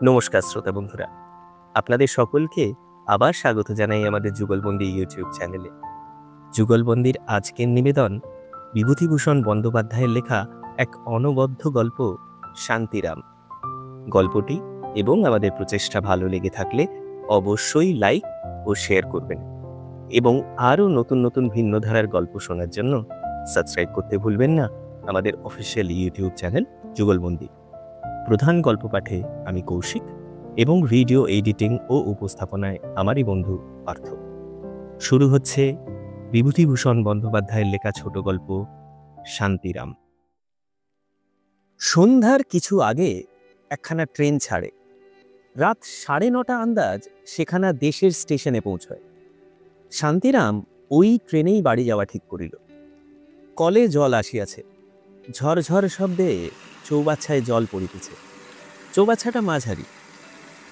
নমস্কার শ্রোতা বন্ধুরা, আপনাদের সকলকে আবার স্বাগত জানাই আমাদের যুগলবন্দি ইউটিউব চ্যানেলে। যুগলবন্দির আজকের নিবেদন বিভূতিভূষণ বন্দ্যোপাধ্যায়ের লেখা এক অনবদ্য গল্প শান্তিরাম। গল্পটি এবং আমাদের প্রচেষ্টা ভালো লেগে থাকলে অবশ্যই লাইক ও শেয়ার করবেন এবং আরও নতুন নতুন ভিন্ন ধারার গল্প শোনার জন্য সাবস্ক্রাইব করতে ভুলবেন না আমাদের অফিসিয়াল ইউটিউব চ্যানেল যুগলবন্দি। প্রধান গল্প পাঠে আমি কৌশিক এবং ভিডিও এডিটিং ও উপস্থাপনায় আমারই বন্ধু পার্থ। শুরু হচ্ছে বিভূতিভূষণ বন্দ্যোপাধ্যায়ের লেখা ছোট গল্প শান্তিরাম। সন্ধ্যার কিছু আগে একখানা ট্রেন ছাড়ে। রাত 9:30 আন্দাজ সেখানা দেশের স্টেশনে পৌঁছয়। শান্তিরাম ওই ট্রেনেই বাড়ি যাওয়া ঠিক করিল। কলে জল আসিয়াছে, ঝরঝর শব্দে চৌবাচ্চায় জল পড়িতেছে। চৌবাচ্চাটা মাঝারি,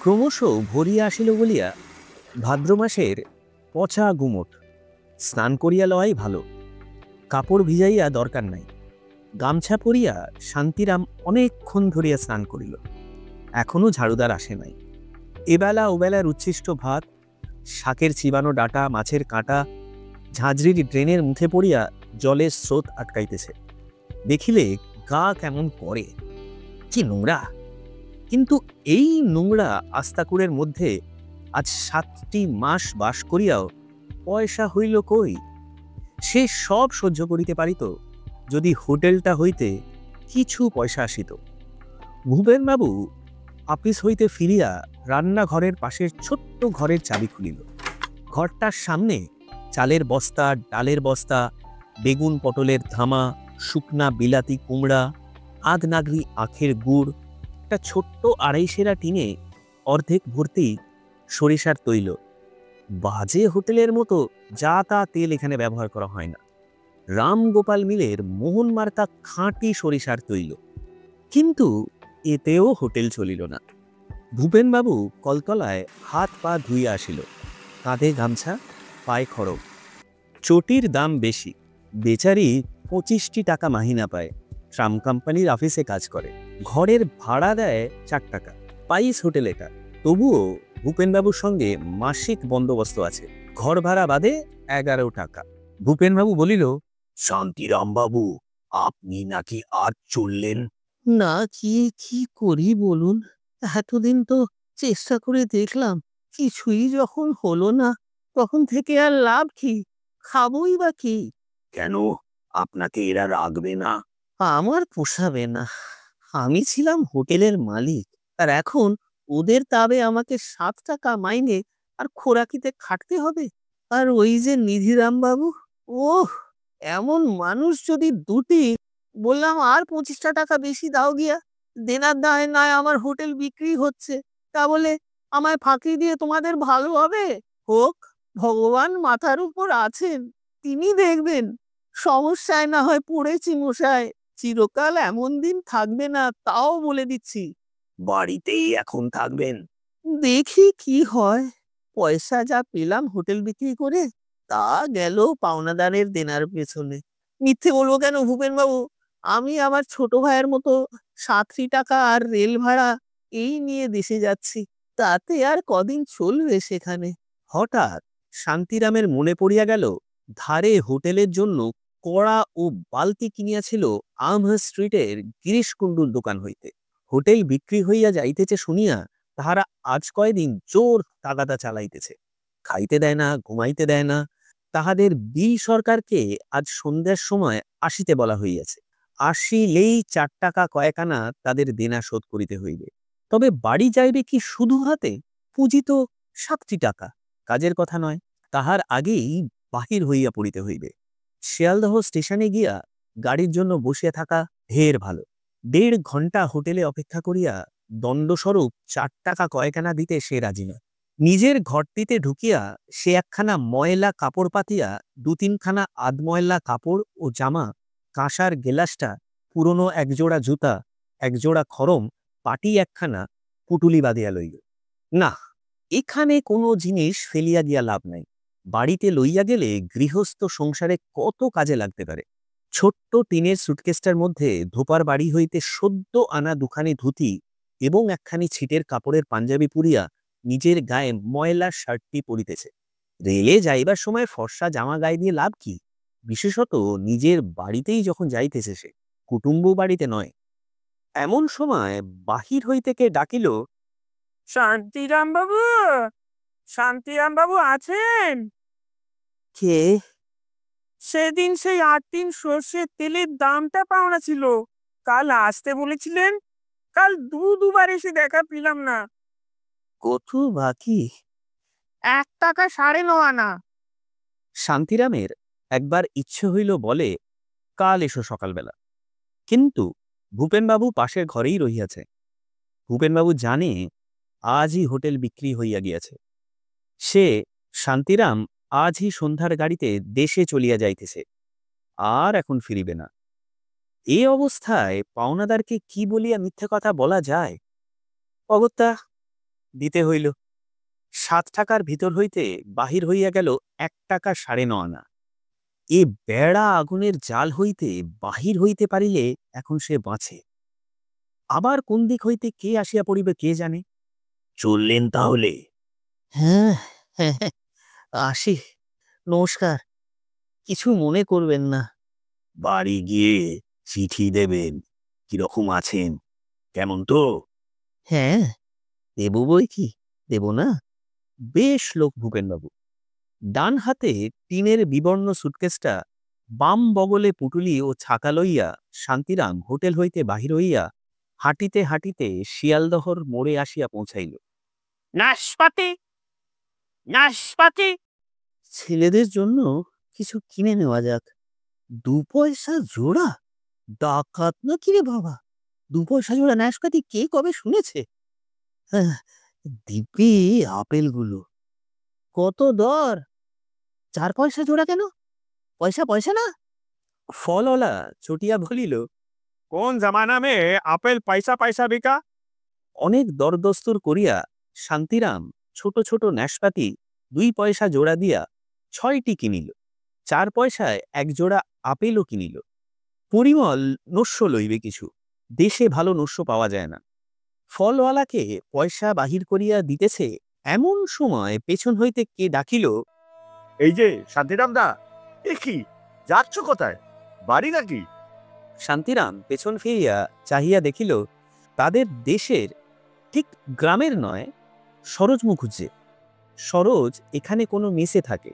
ক্রমশ ভরিয়া আসিল বলিয়া ভাদ্র মাসের পচা গুমট। স্নান করিয়া লওয়াই ভালো, কাপড় ভিজাইয়া দরকার নাই। গামছা পরিয়া শান্তিরাম অনেকক্ষণ ধরিয়া স্নান করিল। এখনো ঝাড়ুদার আসে নাই। এবেলা ওবেলার উচ্ছিষ্ট ভাত, শাকের চিবানো ডাটা, মাছের কাঁটা ঝাঁঝরির ড্রেনের মুখে পড়িয়া জলের স্রোত আটকাইতেছে। দেখিলে গা কেমন করে, কি নোংরা! কিন্তু এই নোংরা আস্তাকুড়ের মধ্যে আজ 7টি মাস বাস করিয়াও পয়সা হইল কই? সে সব সহ্য করিতে পারিত যদি হোটেলটা হইতে কিছু পয়সা আসিত। ভূপেনবাবু অফিস হইতে ফিরিয়া রান্নাঘরের পাশের ছোট্ট ঘরের চাবি খুলিল। ঘরটার সামনে চালের বস্তা, ডালের বস্তা, বেগুন পটলের ধামা, শুকনা বিলাতি কুমড়া, আধনাগরি আখের গুড়, একটা ছোট্ট 2.5 সেরা টিনে অর্ধেক ভর্তি সরিষার তৈল। বাজে হোটেলের মতো যা তা তেল এখানে ব্যবহার করা হয় না। রামগোপাল মিলের মোহন মার্কা খাঁটি সরিষার তৈল। কিন্তু এতেও হোটেল চলিল না। ভূপেনবাবু কলতলায় হাত পা ধুইয়া আসিল, কাঁধে গামছা, পায়ে খড়গ। চটির দাম বেশি, বেচারি 25টি টাকা মাহিনা পায়। ট্রাম কোম্পানির অফিসে কাজ করে। ঘরের ভাড়া দেয় 4 টাকা। পাইস হোটেল এটা, তবুও ভূপেনবাবুর সঙ্গে মাসিক বন্দোবস্ত আছে। ঘর ভাড়া বাদে 11 টাকা। ভূপেনবাবু বলিল, শান্তিরাম বাবু, আপনি নাকি আজ চললেন না? কি কি করি বলুন? এতদিন তো চেষ্টা করে দেখলাম, কিছুই যখন হলো না তখন থেকে আর লাভ কি? খাবই বা কি? কেন? আপনাকে এরা রাখবে না? আমার পোষাবে না। আমি ছিলাম হোটেলের মালিক, আর এখন ওদের তাবে আমাকে 7 টাকা মাইনে আর খোরাকিতে খাটতে হবে। আর ওই যে নিধিরাম বাবু, ওহ, এমন মানুষ যদি দুটি! বললাম আর 25টা টাকা বেশি দাও গিয়া, দেনার দায় নয় আমার হোটেল বিক্রি হচ্ছে, তা বলে আমায় ফাঁকি দিয়ে তোমাদের ভালো হবে? হোক, ভগবান মাথার উপর আছেন, তিনি দেখবেন। সমস্যায় না হয় পড়েছি মশাই, চিরকাল এমন দিন থাকবে না, তাও বলে দিচ্ছি। বাড়িতেই এখন থাকবেন? দেখি কি হয়। পয়সা যা পেলাম হোটেল বিক্রি করে, তা গেল পাওনাদারের দেনার পেছনে। মিথ্যে বলবো কেন ভূপেনবাবু? আমি আমার ছোট ভাইয়ের মতো 7 টাকা আর রেল ভাড়া এই নিয়ে দেশে যাচ্ছি। তাতে আর কদিন চলবে সেখানে? হঠাৎ শান্তিরামের মনে পড়িয়া গেল ধারে হোটেলের জন্য কড়া ও বালতি কিনিয়াছিল আমহার্স্ট স্ট্রিটের গিরিশ কুণ্ডুর দোকান হইতে। হোটেল বিক্রি হইয়া যাইতেছে শুনিয়া তাহারা আজ কয়দিন জোর তাগাদা চালাইতেছে। খাইতে দেয় না, ঘুমাইতে দেয় না। তাহাদের বি সরকারকে আজ সন্ধ্যার সময় আসিতে বলা হইয়াছে। আসিলেই 4 টাকা কয়েকানা তাদের দেনা শোধ করিতে হইবে। তবে বাড়ি যাইবে কি শুধু হাতে? পুঁজি তো 7টি টাকা, কাজের কথা নয়। তাহার আগেই বাহির হইয়া পড়িতে হইবে। শিয়ালদহ স্টেশনে গিয়া গাড়ির জন্য বসিয়া থাকা ঢের ভালো। 1.5 ঘন্টা হোটেলে অপেক্ষা করিয়া দণ্ডস্বরূপ 4 টাকা কয়েকানা দিতে সে রাজি নয়। নিজের ঘরটিতে ঢুকিয়া সে একখানা ময়লা কাপড় পাতিয়া 2-3 খানা আধময়লা কাপড় ও জামা, কাঁসার গেলাসটা, পুরনো একজোড়া জুতা, একজোড়া খড়ম, পাটি একখানা, পুটুলি বাঁধিয়া লইল। না, এখানে কোনো জিনিস ফেলিয়া দিয়া লাভ নাই। বাড়িতে লইয়া গেলে গৃহস্থ সংসারে কত কাজে লাগতে পারে। ছোট্ট টিনের সুটকেসটার মধ্যে ধোপার বাড়ি হইতে সদ্য আনা 2খানি ধুতি এবং একখানি ছিটের কাপড়ের পাঞ্জাবি পুরিয়া নিজের গায়ে ময়লা শার্টটি পরিতেছে। রেলে যাইবার সময় ফর্সা জামা গায়ে দিয়ে লাভ কি, বিশেষত নিজের বাড়িতেই যখন যাইতেছে, সে কুটুম্ব বাড়িতে নয়। এমন সময় বাহির হইতে কে ডাকিল, শান্তিরাম বাবু, শান্তিরাম বাবু আছেন? কে? সেদিন সেই 8 টিন সর্ষের তেলের দামটা পাওনা ছিল, কাল আসতে বলেছিলেন। কাল দুবার এসে দেখা পেলাম না। কত বাকি? 1 টাকা 9.5 আনা। শান্তিরামের একবার ইচ্ছে হইল বলে, কাল এসো সকালবেলা। কিন্তু ভূপেনবাবু পাশের ঘরেই রহিয়াছে। ভূপেনবাবু জানে আজই হোটেল বিক্রি হইয়া গিয়াছে। সে শান্তিরাম আজই সন্ধ্যার গাড়িতে দেশে চলিয়া যাইতেছে, আর এখন ফিরিবে না। এ অবস্থায় পাওনাদারকে কি বলিয়া মিথ্যে কথা বলা যায়? অগত্যা দিতে হইল। 7 টাকার ভিতর হইতে বাহির হইয়া গেল 1 টাকা 9.5 আনা। এ বেড়া আগুনের জাল হইতে বাহির হইতে পারিলে এখন সে বাঁচে। আবার কোন দিক হইতে কে আসিয়া পড়িবে কে জানে। চললেন তাহলে? হ্যাঁ হ্যাঁ হ্যাঁ, আসি। নমস্কার, কিছু মনে করবেন না। বাড়ি গিয়ে চিঠি দেবেন, কিরকম আছেন, কেমন তো? হ্যাঁ, দেব বই কি, দেব না? বেশ লোক ভূপেনবাবু। ডান হাতে টিনের বিবর্ণ সুটকেসটা, বাম বগলে পুটুলি ও ছাকা লইয়া শান্তিরাম হোটেল হইতে বাহির হইয়া হাঁটিতে হাঁটিতে শিয়ালদহর মোড়ে আসিয়া পৌঁছাইল। নাশপাতি, নাশপাতি। ছেলেদের জন্য কিছু কিনে নেওয়া যাক। 2 পয়সা জোড়া? ডাকাত না কিরে বাবা, 2 পয়সা জোড়া নাশপাতি কে কবে শুনেছে? হ্যাঁ, দিব্যি আপেলগুলো কত দর? 4 পয়সা জোড়া কেন? পয়সা পয়সা না? ফলওয়ালা চটিয়া বলিল, কোন জামানা মে আপেল পয়সা পয়সা বিকা? অনেক দরদস্তুর করিয়া শান্তিরাম ছোট ছোট নাশপাতি 2 পয়সা জোড়া দিয়া 6টি কিনিল। 4 পয়সায় 1 জোড়া আপেলও কিনিল। পরিমল নস্য লইবে কিছু, দেশে ভালো নস্য পাওয়া যায় না। ফলওয়ালাকে পয়সা বাহির করিয়া দিতেছে, এমন সময় পেছন হইতে কে ডাকিল, এই যে শান্তিরাম দা, এ কি, যাচ্ছ কোথায়? বাড়ি নাকি? শান্তিরাম পেছন ফিরিয়া চাহিয়া দেখিল, তাদের দেশের ঠিক গ্রামের নয়, সরোজ মুখুজ্জে। সরোজ এখানে কোনো মেসে থাকে,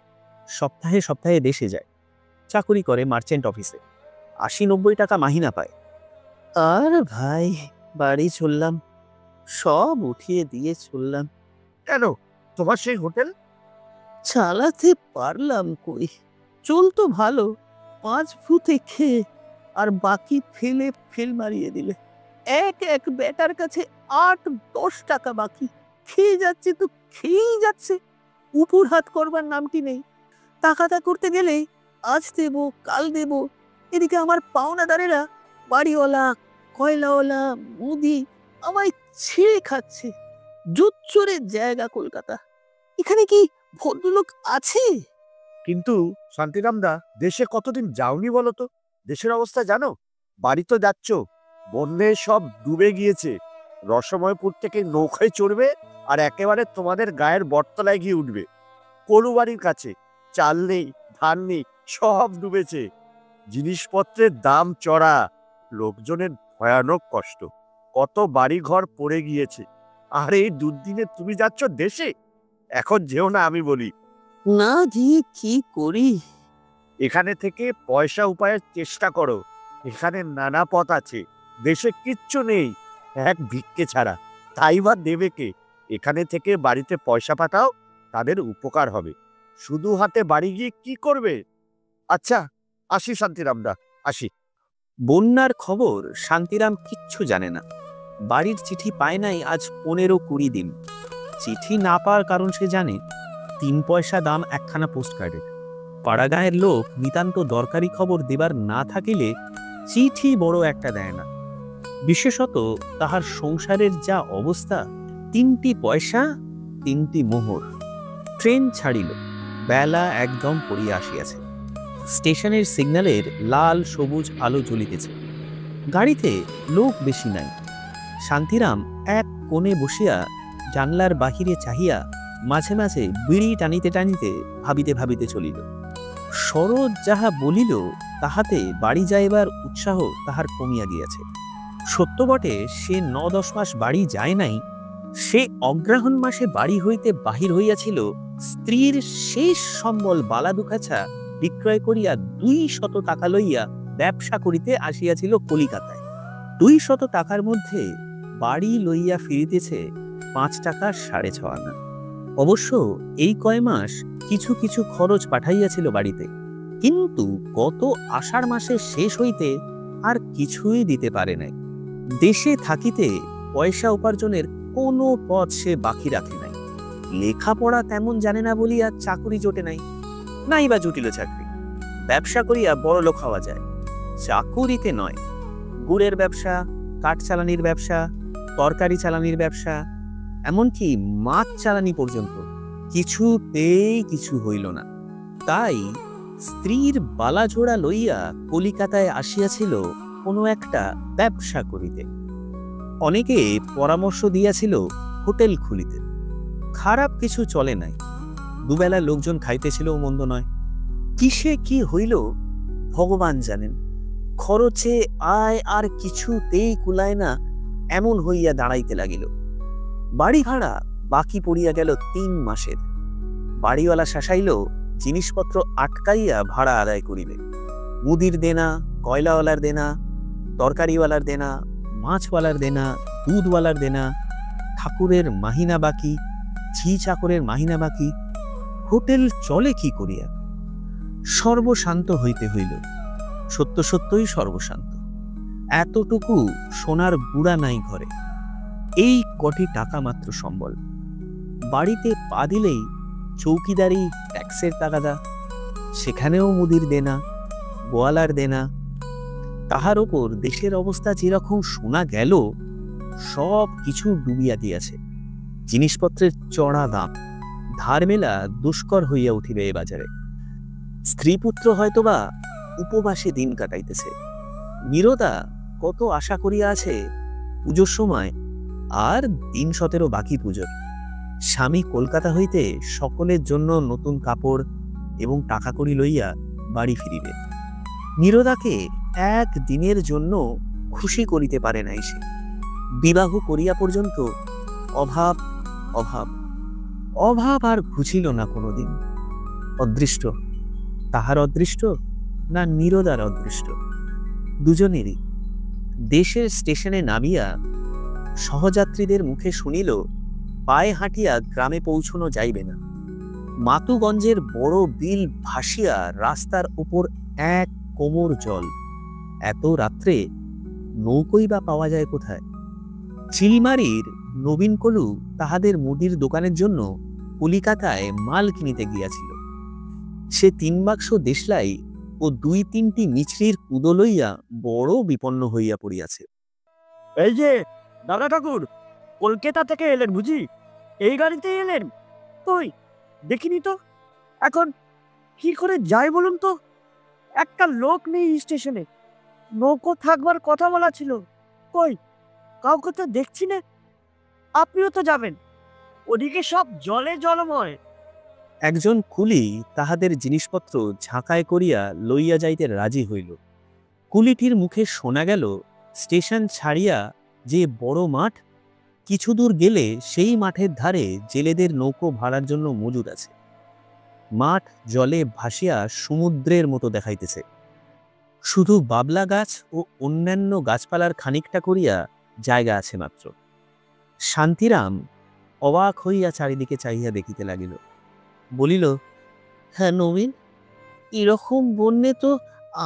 সপ্তাহে সপ্তাহে দেশে যায়, চাকুরি করে মার্চেন্ট অফিসে, 80-90 টাকা মাহিনা পায়। আর ভাই, বাড়ি চললাম, সব উঠিয়ে দিয়ে চললাম। কেন, তোমার সেই হোটেল? চালাতে পারলাম কই, চলতো ভালো, 5 ফুটে খেয়ে আর বাকি ফেলে ফেল মারিয়ে দিলে। এক বেটার কাছে 8-10 টাকা বাকি, খেয়ে যাচ্ছে তো খেয়েই যাচ্ছে, উপর হাত করবার নামটি নেই। টাকাটা করতে গেলে আজ দেব কাল দেব, এদিকে আমার পাওনাদারেরা, বাড়িওয়ালা, কয়লাওয়ালা, মুদি আমায় ছিঁড়ে খাচ্ছে। জুচ্চোরের জায়গা কলকাতা, এখানে কি ভদ্রলোক আছে? কিন্তু শান্তিরাম দা, দেশে কতদিন যাওনি বলো তো? দেশের অবস্থা জানো? বাড়ি তো যাচ্ছ, বন্যে সব ডুবে গিয়েছে। রসময়পুর থেকে নৌকায় চড়বে আর একেবারে তোমাদের গায়ের বটতলায় গিয়ে উঠবে। কলু বাড়ির কাছে চাল নেই, ধান নেই, সব ডুবেছে। জিনিসপত্রের দাম চড়া, লোকজনের ভয়ানক কষ্ট, কত বাড়ি ঘর পড়ে গিয়েছে। আর এই দুর্দিনে তুমি যাচ্ছ দেশে? এখন যেও না আমি বলি। না দিয়ে কি করি? এখানে থেকে পয়সা উপায়ের চেষ্টা করো, এখানে নানা পথ আছে। দেশে কিচ্ছু নেই এক ভিক্ষে ছাড়া, তাই বা দেবে কে? এখানে থেকে বাড়িতে পয়সা পাঠাও, তাদের উপকার হবে। শুধু হাতে বাড়ি গিয়ে কি করবে? আচ্ছা, আসি শান্তিরামদা, আসি। বন্যার খবর শান্তিরাম কিচ্ছু জানে না। বাড়ির চিঠি পায় নাই আজ 15-20 দিন। চিঠি না পাওয়ার কারণ সে জানে, 3 পয়সা দাম একখানা পোস্টকার্ডের। পাড়াগাঁয়ের লোক নিতান্ত দরকারি খবর দেবার না থাকিলে চিঠি বড় একটা দেয় না। বিশেষত তাহার সংসারের যা অবস্থা, 3টি পয়সা 3টি মোহর। ট্রেন ছাড়িল, বেলা একদম পড়িয়া আসিয়াছে। স্টেশনের সিগন্যালের লাল সবুজ আলো জ্বলিতেছে। গাড়িতে লোক বেশি নাই। শান্তিরাম এক কোণে বসিয়া জানলার বাহিরে চাহিয়া মাঝে মাঝে বিড়ি টানিতে টানিতে ভাবিতে ভাবিতে চলিল। সরোজ যাহা বলিল তাহাতে বাড়ি যাইবার উৎসাহ তাহার কমিয়া গিয়াছে। সত্য বটে, সে ৯-১০ মাস বাড়ি যায় নাই। সে অগ্রহায়ণ মাসে বাড়ি হইতে বাহির হইয়াছিল স্ত্রীর শেষ সম্বল বালা দুখাছা বিক্রয় করিয়া ২০০ টাকা লইয়া ব্যবসা করিতে আসিয়াছিল কলিকাতায়। ২০০ টাকার মধ্যে বাড়ি লইয়া ফিরিতেছে ৫ টাকা ৬.৫ আনা। অবশ্য এই কয় মাস কিছু কিছু খরচ পাঠাইয়াছিল বাড়িতে, কিন্তু গত আষাঢ় মাসের শেষ হইতে আর কিছুই দিতে পারে নাই। দেশে থাকিতে পয়সা উপার্জনের কোনো পথ সে বাকি রাখে নাই। লেখাপড়া তেমন জানে না বলিয়া চাকুরি জোটে নাই, নাই বা জুটিল চাকরি। ব্যবসা করিয়া বড় লোক হওয়া যায়, চাকুরিতে নয়। গুড়ের ব্যবসা, কাঠ চালানির ব্যবসা, তরকারি চালানির ব্যবসা, এমনকি মাছ চালানি পর্যন্ত কিছুতেই কিছু হইল না। তাই স্ত্রীর বালাজোড়া লইয়া কলিকাতায় আসিয়াছিল কোনো একটা ব্যবসা করিতে। অনেকে পরামর্শ দিয়াছিল হোটেল খুলিতে। খারাপ কিছু চলে নাই, দুবেলা লোকজন খাইতেছিলও মন্দ নয়। কিসে কি হইল ভগবান জানেন। খরচে আয় আর কিছুতেই কুলায় না, এমন হইয়া দাঁড়াইতে লাগিল। বাড়ি ভাড়া বাকি পড়িয়া গেল ৩ মাসের। বাড়িওয়ালা শাসাইল জিনিসপত্র আটকাইয়া ভাড়া আদায় করিবে। মুদির দেনা, কয়লাওয়ালার দেনা, তরকারিওয়ালার দেনা, মাছওয়ালার দেনা, দুধওয়ালার দেনা, ঠাকুরের মাহিনা বাকি, ঝি চাকরের মাহিনা বাকি। হোটেল চলে কি করিয়া? সর্বশান্ত হইতে হইল। সত্য সত্যই সর্বশান্ত। এতটুকু সোনার গুড়া নাই ঘরে, এই কটি টাকা মাত্র সম্বল। বাড়িতে পা দিলেই চৌকিদারি, ট্যাক্সের তাগাদা, সেখানেও মুদির দেনা, গোয়ালার দেনা। তাহার ওপর দেশের অবস্থা যেরকম শোনা গেল, সব কিছু ডুবিয়া দিয়াছে। জিনিসপত্রের চড়া দাম, ধার মেলা দুষ্কর হইয়া উঠিবে এ বাজারে। স্ত্রীপুত্র হয়তোবা উপবাসে দিন কাটাইতেছে। নীরদা কত আশা করিয়া আছে পুজোর সময়, আর ৩-১৭ বাকি পুজোর। স্বামী কলকাতা হইতে সকলের জন্য নতুন কাপড় এবং টাকা কড়ি লইয়া বাড়ি ফিরিবে। নীরদাকে এক দিনের জন্য খুশি করিতে পারে নাই সে। বিবাহ করিয়া পর্যন্ত অভাব অভাব অভাব আর ঘুচিল না কোনোদিন। অদৃষ্ট, তাহার অদৃষ্ট না নীরদার অদৃষ্ট? দুজনেরই। দেশের স্টেশনে নামিয়া সহযাত্রীদের মুখে শুনিল পায়ে হাঁটিয়া গ্রামে পৌঁছানো যাইবে না। মাতুগঞ্জের বড় বিল ভাসিয়া রাস্তার উপর এক কোমর জল। এত রাত্রে নৌকোই বা পাওয়া যায় কোথায়? চিলমারির নবীন কলু তাহাদের মুদির দোকানের জন্য কলিকাতায় মাল কিনিতে গিয়াছিল। সে ৩ বাক্স দেশলাই ও ২-৩টি মিছরির কুদো লইয়া বড় বিপন্ন হইয়া পড়িয়াছে। এই যে দাদা ঠাকুর, কলকাতা থেকে এলেন বুঝি? এই গাড়িতে এলেন? কই দেখিনি তো। এখন কি করে যাই বলুন তো? একটা লোক নেই স্টেশনে। নৌকো থাকবার কথা বলা ছিল, কই কাউকে তো দেখছি না। আপনিও তো যাবেন? ওদিকে সব জলে জলময়। একজন কুলি তাহাদের জিনিসপত্র ঝাঁকায় করিয়া লইয়া যাইতে রাজি হইল। কুলিটির মুখে শোনা গেল স্টেশন ছাড়িয়া যে বড় মাঠ, কিছু দূর গেলে সেই মাঠের ধারে জেলেদের নৌকো ভাড়ার জন্য মজুদ আছে। মাঠ জলে ভাসিয়া সমুদ্রের মতো দেখাইতেছে। শুধু বাবলা গাছ ও অন্যান্য গাছপালার খানিকটা করিয়া জায়গা আছে মাত্র। শান্তিরাম অবাক হইয়া চারিদিকে চাহিয়া দেখিতে লাগিল। বলিল, হ্যাঁ নবীন, এরকম বন্যে তো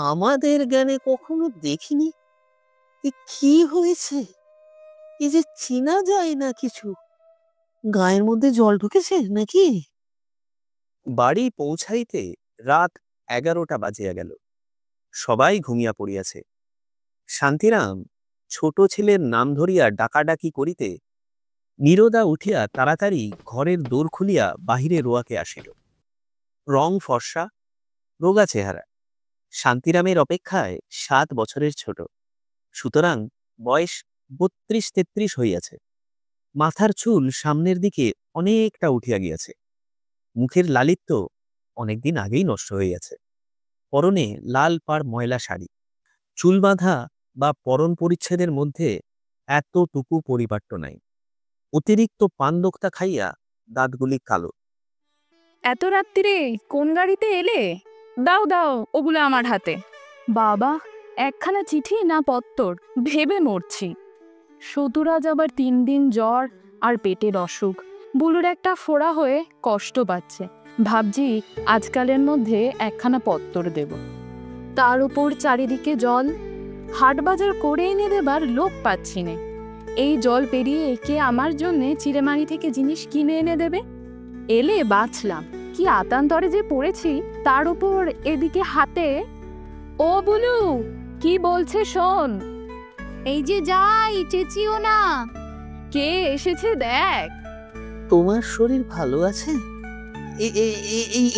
আমাদের জ্ঞানে কখনো দেখিনি। এ কি হয়েছে? এই যে চেনা যায় না কিছু। গায়ের মধ্যে জল ঢুকেছে নাকি? বাড়ি পৌঁছাইতে রাত ১১টা বাজিয়া গেল। সবাই ঘুমিয়া পড়িয়াছে। শান্তিরাম ছোট ছেলের নাম ধরিয়া ডাকাডাকি করিতে নীরদা উঠিয়া তাড়াতাড়ি ঘরের দোর খুলিয়া বাহিরে রোয়াকে আসিল। রং ফর্সা, রোগা চেহারা। শান্তিরামের অপেক্ষায় ৭ বছরের ছোট, সুতরাং বয়স 32-33 হইয়াছে। মাথার চুল সামনের দিকে অনেকটা উঠিয়া গিয়াছে। মুখের লালিত্য অনেকদিন আগেই নষ্ট হইয়াছে। পরনে লাল পাড় ময়লা শাড়ি, চুল বাঁধা বা পরন পরিচ্ছেদের মধ্যে এতটুকু পরিপাট্য নাই। অতিরিক্ত পান দোক্তা খাইয়া দাঁতগুলি কালো। এত রাত্রিরে কোন গাড়িতে এলে? দাও দাও ওগুলো আমার হাতে। বাবা, একখানা চিঠি না পত্তর, ভেবে মরছি। সতুরাজ আবার 3 দিন জ্বর আর পেটের অসুখ, বুলুর একটা ফোড়া হয়ে কষ্ট পাচ্ছে। ভাবছি আজকালের মধ্যে একখানা পত্তর দেব। তার উপর চারিদিকে জল, হাট বাজার করে এনে দেবার লোক পাচ্ছি নে। এই জল পেরিয়ে কে আমার জন্যে চিড়েমারি থেকে জিনিস কিনে এনে দেবে? এলে বাঁচলাম, কি আতান্তরে যে পড়েছি। তার উপর এদিকে হাতে। ও বুলু, কি বলছে শোন। এই যে যাই, চেঁচিও না। কে এসেছে দেখ। তোমার শরীর ভালো আছে?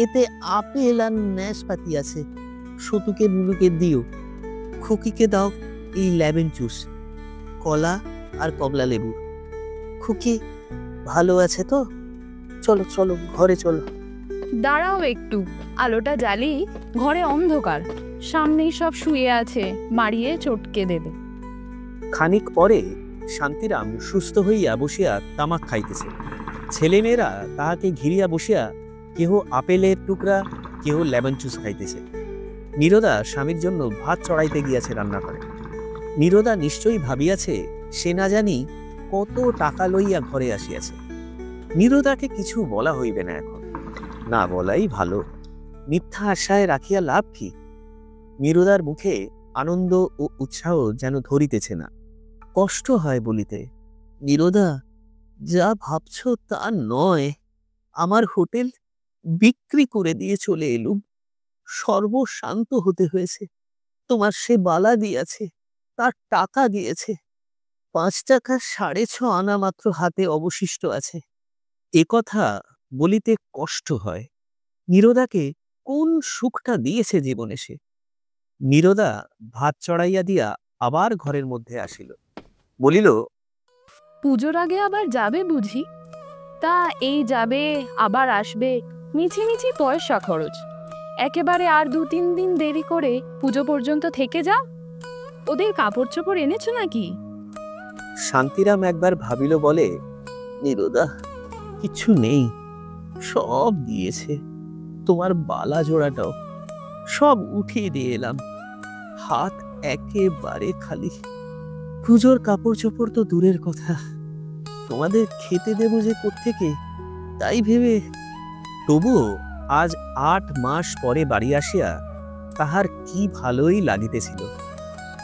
এতে আপেল আর নাশপাতি আছে। সতুকে বুলুকে দিও, খুকিকে দাও এই লেমন জুস, কলা আর কমলা লেবু। খুকি ভালো আছে তো? চলো চলো ঘরে চলো। দাঁড়াও একটু, আলোটা জ্বালি। ঘরে অন্ধকার, সামনেই সব শুয়ে আছে, মারিয়ে চটকে দেবে। খানিক পরে শান্তিরাম সুস্থ হইয়া বসিয়া তামাক খাইতেছে। ছেলেমেয়েরা তাহাকে ঘিরিয়া বসিয়া কেহ আপেলের টুকরা, কেহ লেমন জুস খাইতেছে। নীরদা স্বামীর জন্য ভাত চড়াইতে গিয়াছে রান্না করে। নীরদা নিশ্চয়ই ভাবিয়াছে সে না জানি কত টাকা লইয়া ঘরে আসিয়াছে। নীরদাকে কিছু বলা হইবে না, এখন না বলাই ভালো। মিথ্যা আশায় রাখিয়া লাভ কি? নীরদার মুখে আনন্দ ও উৎসাহ যেন ধরিতেছে না, কষ্ট হয় বলিতে। নীরদা, যা ভাবছ তা নয়। আমার হোটেল বিক্রি করে দিয়ে চলে এলুম। সর্বশান্ত হতে হয়েছে। তোমার সে বালা দিয়েছে, তার টাকা দিয়েছে। 5 টাকা 6.5 আনা মাত্র হাতে অবশিষ্ট আছে। এ কথা বলিতে কষ্ট হয়। নীরদাকে কোন সুখটা দিয়েছে জীবনে সে? নীরদা ভাত চড়াইয়া দিয়া আবার ঘরের মধ্যে আসিল, বলিল, পুজোর আগে আবার যাবে বুঝি? তা এই যাবে আবার আসবে, মিছিমিছি পয়সা খরচ। একেবারে আর 2-3 দিন দেরি করে পুজো পর্যন্ত থেকে যা। ওদের কাপড় চোপড় এনেছো নাকি? শান্তিরাম একবার ভাবিল, বলে, নীরদা, কিছু নেই, সব দিয়েছে। তোমার বালা জোড়াটাও সব উঠিয়ে দিয়ে এলাম। হাত একেবারে খালি। পুজোর কাপড় চোপড় তো দূরের কথা, তোমাদের খেতে দেব যে কোত্থেকে, তাই ভেবে। তবুও আজ 8 মাস পরে বাড়ি আসিয়া তাহার কি ভালোই লাগিতেছিল।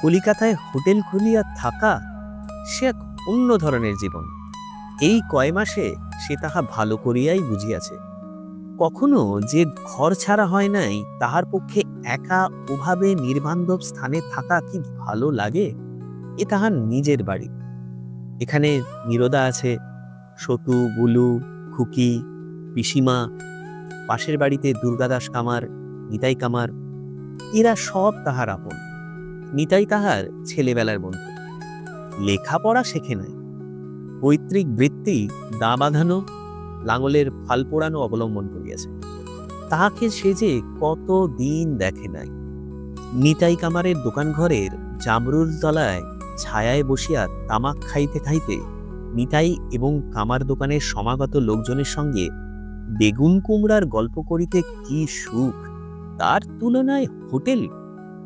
কলিকাতায় হোটেল খুলিয়া থাকা সে এক অন্য ধরনের জীবন। এই কয় মাসে সে তাহা ভালো করিয়াই বুঝিয়াছে। কখনো যে ঘর ছাড়া হয় নাই, তাহার পক্ষে একা ওভাবে নির্বান্ধব স্থানে থাকা কি ভালো লাগে? এ তাহার নিজের বাড়ি। এখানে নীরদা আছে, সতু, বুলু, খুকি, পিসিমা, পাশের বাড়িতে দুর্গাদাস কামার, নিতাই কামার, এরা সব তাহার আপন। নিতাই তাহার ছেলেবেলার বন্ধু। লেখাপড়া শেখে নাই, পৈতৃক বৃত্তি দা বাঁধানো, লাঙলের ফাল পোড়ানো অবলম্বন করিয়াছে। তাহাকে সে যে কত দিন দেখে নাই। নিতাই কামারের দোকান ঘরের জামরুল তলায় ছায়ায় বসিয়া তামাক খাইতে খাইতে নিতাই এবং কামার দোকানের সমাগত লোকজনের সঙ্গে বেগুন কুমড়ার গল্প করিতে কি সুখ! তার তুলনায় হোটেল।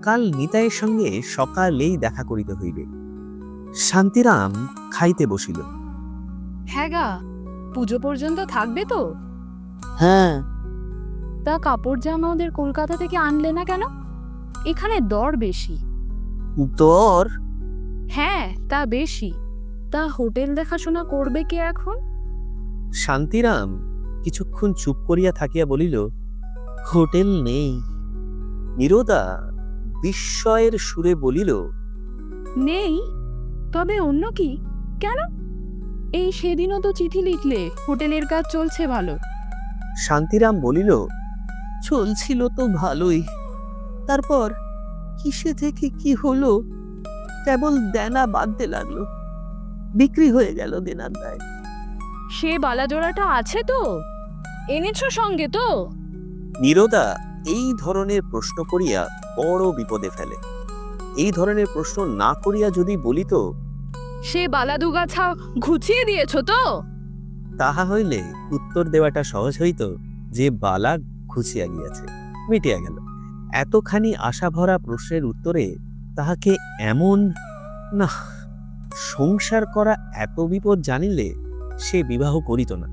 কাল নিতাইয়ের সঙ্গে সকালেই দেখা করিতে হইবে। শান্তিরাম খাইতে বসিল। হ্যাঁ গা, পুজো পর্যন্ত থাকবে তো? হ্যাঁ। তা কাপড় জামা ওদের কলকাতা থেকে আনলে না কেন? এখানে দর বেশি। দর? হ্যাঁ, তা বেশি। তা হোটেল দেখাশোনা করবে কে এখন? শান্তিরাম কিছুক্ষণ চুপ করিয়া থাকিয়া বলিল, হোটেল নেই। নীরদা বিস্ময়ের সুরে বলিল, নেই? তবে অন্য কি? কেন? এই সেদিনও তো চিঠি লিখলে হোটেলের কাজ চলছে ভালো। শান্তিরাম বলিল, চলছিল তো ভালোই, তারপর কিসে থেকে কি হলো, কেবল দেনা বাঁধতে লাগলো। বিক্রি হয়ে গেল দেনার দায়। সে বালাজোড়াটা আছে তো? এনেছো সঙ্গে তো? নীরদা এই ধরনের প্রশ্ন করিয়া বড় বিপদে ফেলে। এই ধরনের প্রশ্ন না করিয়া যদি বলিত, সে বালাদুগাছা ঘুচিয়ে দিয়েছো তো? তাহা হইলে উত্তর দেওয়াটা সহজ হইত যে বালা ঘুচিয়া গিয়াছে, মিটিয়া গেল। এতখানি আশা ভরা প্রশ্নের উত্তরে তাহাকে এমন না, সংসার করা এত বিপদ জানিলে সে বিবাহ করিত না।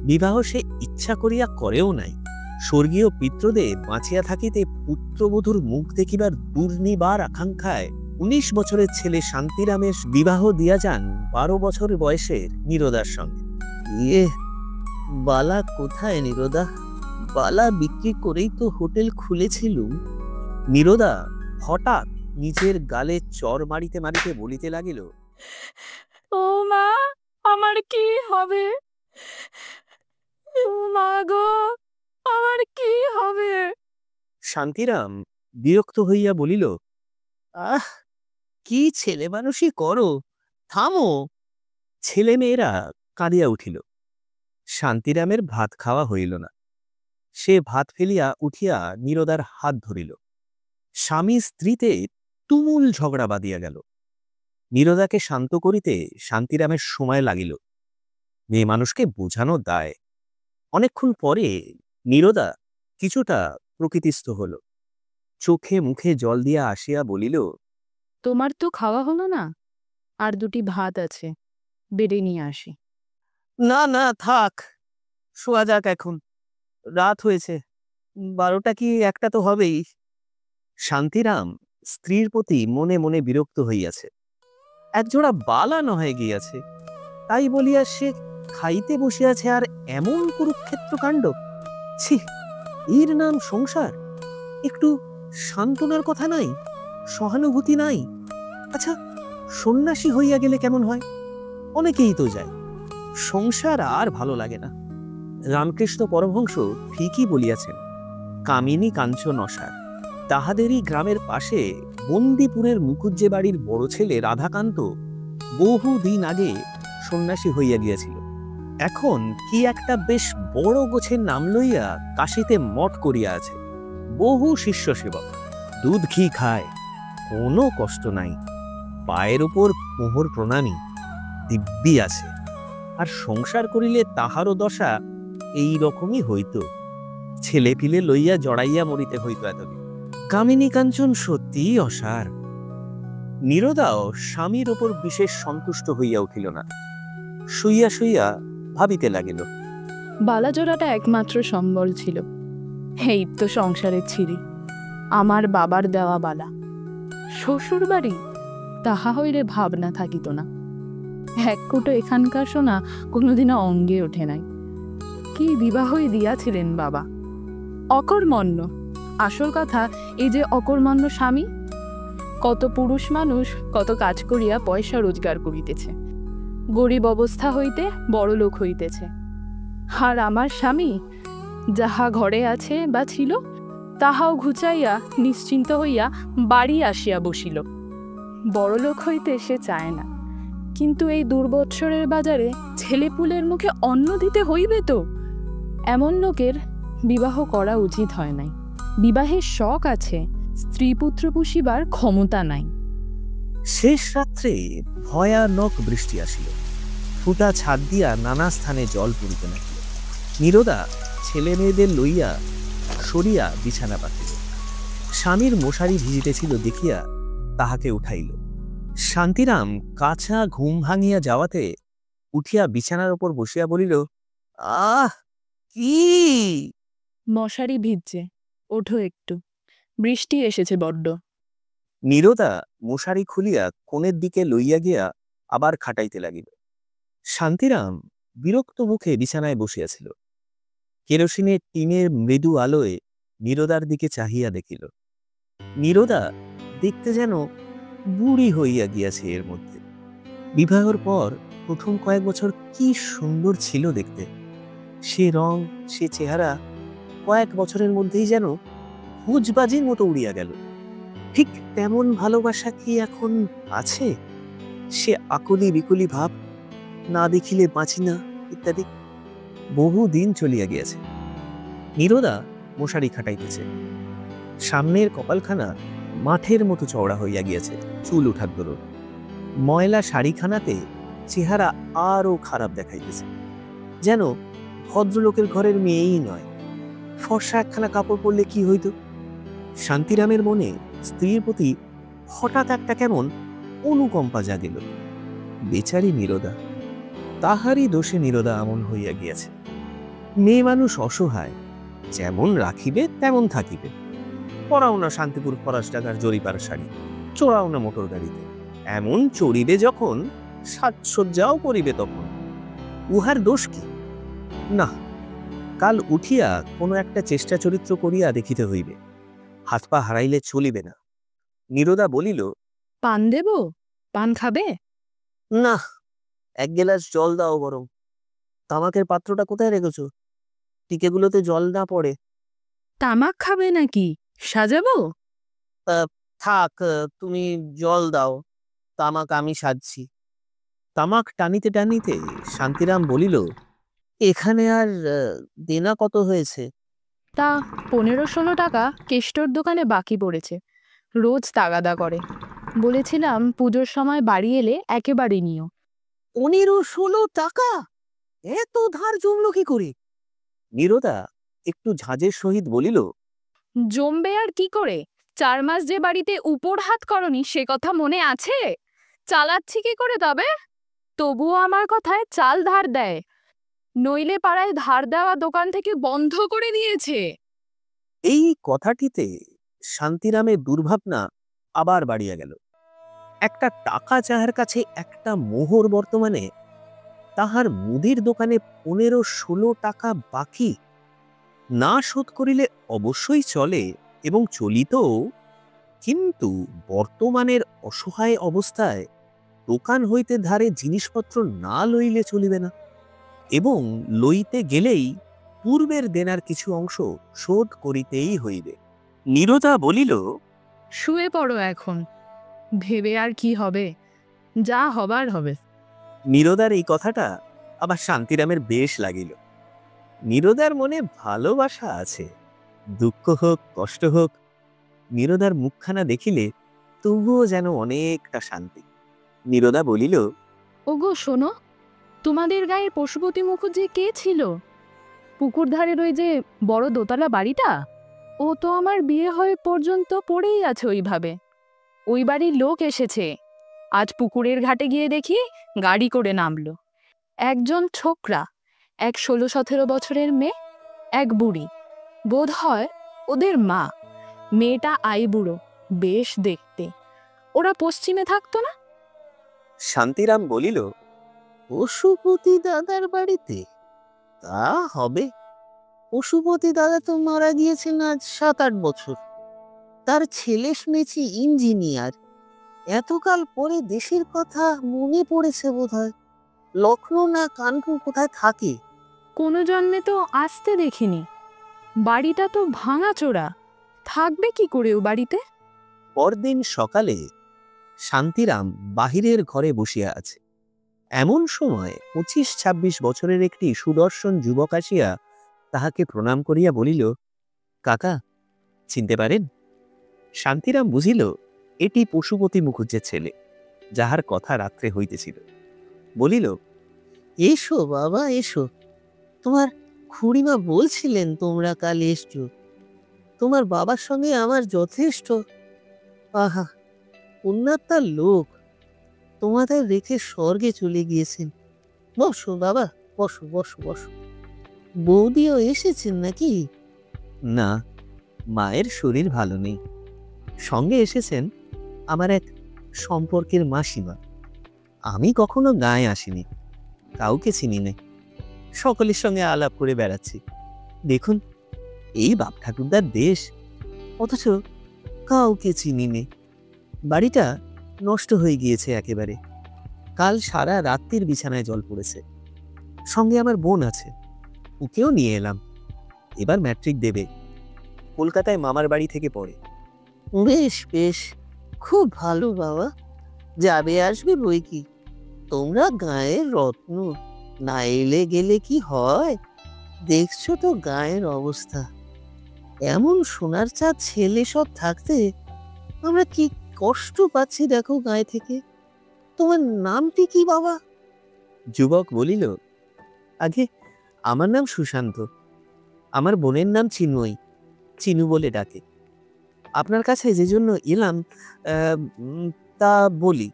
বিবাহ সে ইচ্ছা করিয়া করেও নাই। স্বর্গীয় পিতৃদেব বাঁচিয়া থাকিতে পুত্রবধূর মুখ দেখিবার দুর্নিবার আকাঙ্ক্ষায় 19 বছরের ছেলে শান্তিরামের বিবাহ দিয়া যান 12 বছর বয়সের নীরদার সঙ্গে। ইয়ে, বালা কোথায় নীরদা? বালা বিক্রি করেই তো হোটেল খুলেছিলুম। নীরদা হঠাৎ নিজের গালে চর মারিতে মারিতে বলিতে লাগিল, ও মা, আমার কি হবে? ও মা গো, আমার কি হবে? শান্তিরাম বিরক্ত হইয়া বলিল, আহ, কি ছেলে মানুষই করো, থামো। ছেলেমেয়েরা কাঁদিয়া উঠিল। শান্তিরামের ভাত খাওয়া হইল না। সে ভাত ফেলিয়া উঠিয়া নীরদার হাত ধরিল। স্বামী স্ত্রীতে তুমুল ঝগড়া বাঁধিয়া গেল। নীরদাকে শান্ত করিতে শান্তিরামের সময় লাগিল। মেয়ে মানুষকে বোঝানো দায়। অনেকক্ষণ পরে নীরদা কিছুটা প্রকৃতিস্থ হল। চোখে মুখে জল দিয়া আসিয়া বলিল, তোমার তো খাওয়া হলো না, আর দুটি ভাত আছে, বেড়ে নিয়ে আসি। না না, থাক, শোয়া যাক এখন, রাত হয়েছে, 12টা কি 1টা তো হবেই। শান্তিরাম স্ত্রীর প্রতি মনে মনে বিরক্ত হইয়াছে। একজোড়া বালা নহে গিয়াছে, তাই বলিয়া সে খাইতে বসিয়াছে আর এমন কুরুক্ষেত্র কাণ্ড। ছি, এর নাম সংসার? একটু সান্ত্বনার কথা নাই, সহানুভূতি নাই। আচ্ছা, সন্ন্যাসী হইয়া গেলে কেমন হয়? অনেকেই তো যায়। সংসার আর ভালো লাগে না। রামকৃষ্ণ পরমহংস ঠিকই বলিয়াছেন, কামিনী কাঞ্চন অসার। তাহাদেরই গ্রামের পাশে বন্দিপুরের মুকুজ্জে বাড়ির বড় ছেলে রাধাকান্ত বহুদিন আগে সন্ন্যাসী হইয়া গিয়াছিল। এখন কি একটা বেশ বড় গোছের নাম লইয়া কাশীতে মঠ করিয়া আছে। বহু শিষ্য সেবক, দুধ ঘি খায়, কোনো কষ্ট নাই। পায়ের উপর মোহর প্রণামী, দিব্যি আছে। আর সংসার করিলে তাহারও দশা এই রকমই হইত। ছেলে পিলে লইয়া জড়াইয়া মরিতে হইত এতদিন। কামিনী কাঞ্চন সত্যিই অসার। নীরদাও স্বামীর ওপর বিশেষ সন্তুষ্ট হইয়া উঠিল না। শুইয়া শুইয়া ভাবিতে লাগিল, বালাজোড়াটা একমাত্র সম্বল ছিল। এই তো সংসারের ছিরি, আমার বাবার দেওয়া বালা। শ্বশুর বাড়ি, তাহা হইলে ভাবনা থাকিত না। এক কুটো এখানকার সোনা কোনোদিনও অঙ্গে ওঠে নাই। কি বিবাহই দিয়াছিলেন বাবা, অকর্মণ্য। আসল কথা এই যে অকর্মণ্য স্বামী। কত পুরুষ মানুষ কত কাজ করিয়া পয়সা রোজগার করিতেছে, গরিব অবস্থা হইতে বড় লোক হইতেছে। আর আমার স্বামী যাহা ঘরে আছে বা ছিল, তাহাও ঘুচাইয়া নিশ্চিন্ত হইয়া বাড়ি আসিয়া বসিল। বড়লোক হইতে সে চায় না, কিন্তু এই দুর্বৎসরের বাজারে ছেলেপুলের মুখে অন্ন দিতে হইবে তো। এমন লোকের বিবাহ করা উচিত হয় নাই। বিবাহের শখ আছে, স্ত্রী পুত্র পুষিবার ক্ষমতা নাই। শেষ রাত্রে ভয়ানক বৃষ্টি আসিল। ফুটা ছাদ দিয়া নানা স্থানে জল পড়িতে লাগিল। নীরদা ছেলে মেয়েদের লইয়া সরিয়া বিছানা পাতিল। স্বামীর মশারি ভিজিতেছিল দেখিয়া তাহাকে উঠাইল। শান্তিরাম কাঁচা ঘুম ভাঙিয়া যাওয়াতে উঠিয়া বিছানার ওপর বসিয়া বলিল, আহ, কি? মশারি ভিজছে, ওঠো একটু, বৃষ্টি এসেছে বড্ড। নীরদা মশারি খুলিয়া কোণের দিকে লইয়া গিয়া আবার খাটাইতে লাগিল। শান্তিরাম বিরক্ত মুখে বিছানায় বসিয়াছিল। কেরোসিনের টিনের মৃদু আলোয় নীরদার দিকে চাহিয়া দেখিল। নীরদা দেখতে যেন বুড়ি হইয়া গিয়াছে এর মধ্যে। বিবাহের পর প্রথম কয়েক বছর কি সুন্দর ছিল দেখতে। সে রং, সে চেহারা কয়েক বছরের মধ্যেই যেন হুজবাজির মতো উড়িয়া গেল। ঠিক তেমন ভালোবাসা কি এখন আছে? সে আকুলি বিকুলি ভাব না দেখিলে বাঁচি না ইত্যাদি। বহু দিন চলিয়া গিয়াছে। নীরদা মশারি খাটাইতেছে। সামনের কপালখানা মাঠের মতো চওড়া হইয়া গিয়াছে, চুল উঠার দরুন। ময়লা শাড়িখানাতে চেহারা আরো খারাপ দেখাইতেছে, যেন ভদ্রলোকের ঘরের মেয়েই নয়। ফর্সা একখানা কাপড় পরলে কি হইত? শান্তিরামের মনে স্ত্রীর প্রতি হঠাৎ একটা কেমন অনুকম্পা জাগিল। বেচারি নীরদা, তাহারই দোষে নীরদা এমন হইয়া গিয়াছে। মেয়ে মানুষ অসহায়, যেমন রাখিবে তেমন থাকিবে। পরাও না শান্তিপুর ফরাস টাকার জরিপার শাড়ি, চড়াও না মোটর গাড়িতে। এমন চড়িবে যখন, সাজসজ্জাও করিবে তখন। উহার দোষ কি? না, কাল উঠিয়া কোনো একটা চেষ্টা চরিত্র করিয়া দেখিতে হইবে। হাত পা হারাইলে চলিবে না। নীরদা বলিল, পান দেব? পান খাবে? না, এক গ্লাস জল দাও বরং। তামাকের পাত্রটা কোথায় রেখেছো? টিকেগুলোতে জল না পড়ে। তামাক খাবে নাকি? সাজাবো? থাক, তুমি জল দাও, তামাক আমি সাজছি। তামাক টানিতে টানিতে শান্তিরাম বলিল, এখানে আর দেনা কত হয়েছে? তা 15-16 টাকা কেষ্টর দোকানে বাকি পড়েছে। রোজ তাগাদা করে। বলেছিলাম পুজোর সময় বাড়ি এলে একেবারে নিও। 15-16 টাকা? এত ধার জমলো কি করে? নীরদা একটু ঝাঁজের সহিত বলিল, জমবে আর কি করে? 4 মাস যে বাড়িতে উপর হাত করনি সে কথা মনে আছে? চালাচ্ছি কি করে তবে? তবুও আমার কথায় চাল ধার দেয়, নইলে পাড়ায় ধার দেওয়া দোকান থেকে বন্ধ করে দিয়েছে। এই কথাটিতে শান্তিরামের দুর্ভাবনা আবার বাড়িয়া গেল। একটা টাকা যাহার কাছে একটা মোহর বর্তমানে, তাহার মুদির দোকানে 15-16 টাকা বাকি। না শোধ করিলে অবশ্যই চলে এবং চলিত, কিন্তু বর্তমানের অসহায় অবস্থায় দোকান হইতে ধারে জিনিসপত্র না লইলে চলিবে না, এবং লইতে গেলেই পূর্বের দেনার কিছু অংশ শোধ করিতেই হইবে। নীরদা বলিল, শুয়ে পড়ো এখন, ভেবে আর কি হবে? যা হবার হবে। নীরদার এই কথাটা আবার শান্তিরামের বেশ লাগিল। নীরদার মনে ভালোবাসা আছে, দুঃখ হোক কষ্ট হোক, নীরদার মুখখানা দেখিলে তবুও যেন অনেকটা শান্তি। নীরদা বলিল, ওগো শোনো, তোমাদের গায়ের পশুপতি মুখুজ্জি কে ছিল? পুকুর ধারের ওই যে বড় দোতলা বাড়িটা, ও তো আমার বিয়ে হয়ে পর্যন্ত পড়েই আছে ওইভাবে। ওই বাড়ির লোক এসেছে। আজ পুকুরের ঘাটে গিয়ে দেখি গাড়ি করে নামলো। একজন ছোকরা, এক 16-17 বছরের মেয়ে, এক বুড়ি, বোধ হয় ওদের মা। মেয়েটা আইবুড়ো, বেশ দেখতে। ওরা পশ্চিমে থাকতো না? শান্তিরাম বলিল, পশুপতি দাদার বাড়িতে? তা হবে। পশুপতি দাদা তো মারা গিয়েছেন আজ 7-8 বছর। তার ছেলে শুনেছি ইঞ্জিনিয়ার। এতকাল পরে দেশের কথা মনে পড়েছে বোধহয়। লখনৌ না কানপুর কোথায় থাকে। কোনো জন্মে তো আসতে দেখিনি। বাড়িটা তো ভাঙাচোরা, থাকবে কি করে ও বাড়িতে? পরদিন সকালে শান্তিরাম বাহিরের ঘরে বসিয়া আছে। এমন সময় 25-26 বছরের একটি সুদর্শন যুবক আসিয়া তাহাকে প্রণাম করিয়া বলিল, কাকা, চিনতে পারেন? শান্তিরাম বুঝিল এটি পশুপতি মুখুজ্জের ছেলে, যাহার কথা রাত্রে হইতেছিল। বলিল, এসো বাবা এসো। তোমার খুড়িমা বলছিলেন তোমরা কাল এসছো। তোমার বাবার সঙ্গে আমার যথেষ্ট। আহা, পুণ্যাত্মার লোক, তোমাদের রেখে স্বর্গে চলে গিয়েছেন। বসো বাবা, বসো বসো বসো। বৌদিও এসেছেন নাকি? না, মায়ের শরীর ভালো নেই। সঙ্গে এসেছেন আমার এক সম্পর্কের মাসিমা। আমি কখনো গায়ে আসিনি, কাউকে চিনি নে, সকলের সঙ্গে আলাপ করে বেড়াচ্ছি। দেখুন, এই বাপ ঠাকুরদার দেশ, অথচ কাউকে চিনি নে। বাড়িটা নষ্ট হয়ে গিয়েছে একেবারে। কাল সারা রাত্রির বিছানায় জল পড়েছে। সঙ্গে আমার বোন আছে, ওকেও নিয়ে এলাম। এবার ম্যাট্রিক দেবে, কলকাতায় মামার বাড়ি থেকে পড়ে। বেশ বেশ, খুব ভালো বাবা। যাবে আসবে বই কি। তোমরা গায়ের রত্ন, না এলে গেলে কি হয়? দেখছো তো গায়ের অবস্থা। এমন সোনার চাঁদ ছেলে সব থাকতে আমরা কি কষ্ট পাচ্ছি দেখো গায়ে থেকে। তোমার নামটি কি বাবা? যুবক বলিল, আগে আমার নাম সুশান্ত, আমার বোনের নাম চিন্ময়ী, চিনু বলে ডাকে। আপনার কাছে যে জন্য এলাম তা বলি।